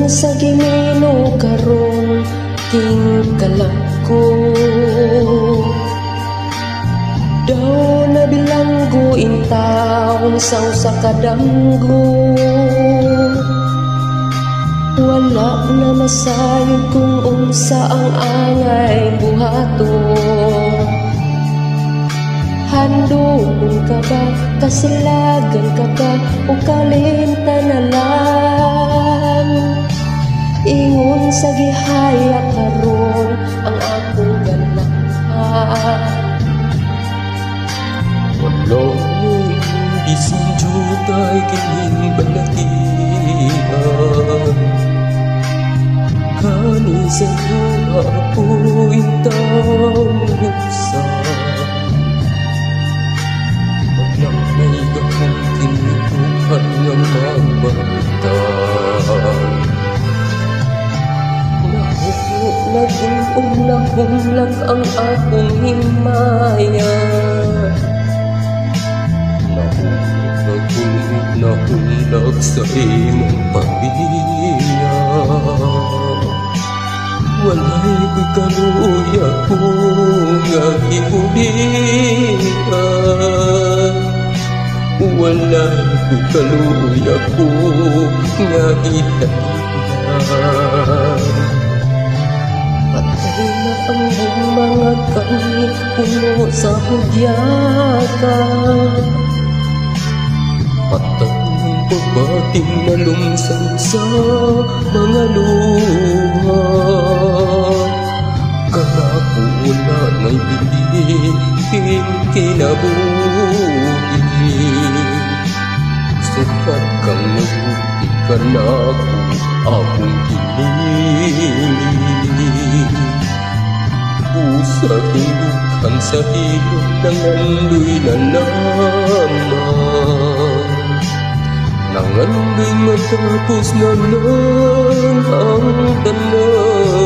Ingon sa Ginoo karon tingkalan ko, daw na bilanggo in taon sa usa ka damgo. Wala na masayod kung unsa ang angay buhaton. Handulon ka ba, kasilagan ka ba, o kalimta na lang? Ingon sa gihaya karon ang akong ganahan. Wala isang jutay kining balahian, kani sa apoy taong sa walang may gahong tinutuhan ng magbalitan. Naging ang akong himaya, nahulog sa imong pamilya. Walay ko'y kaluya ko nga iulian, walay ko'y kaluya ko nga itayan. Patay na ang mga kani puno sa hudyaka, patay ng babating nalumsan sa mga luha. Kanako wala na'y bilihin kinabuhi, sukat kang nabuti ka na akong pinili. Usa hindukan sa hilot ng andoy na lamang, nangandoy matapos na lang ang tanan.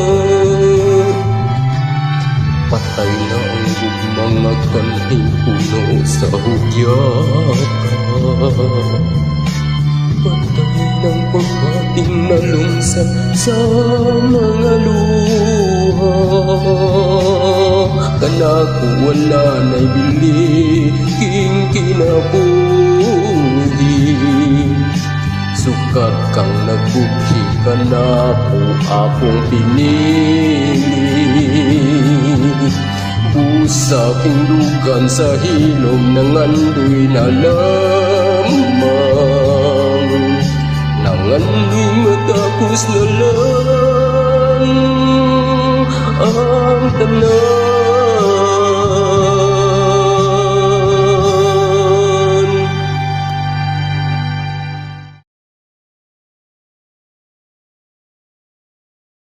Patay na ang mga kanhing puno sa hudyaka, patay ng babating nalungsad sa mga luha. Kanako wala na'y bilihin kinabuhi, sukat kang nagbuhi kanako akong pinili. Usa pindugan sa hilom ng andoy na lamang, nangandoy matapos na lang ang tanan.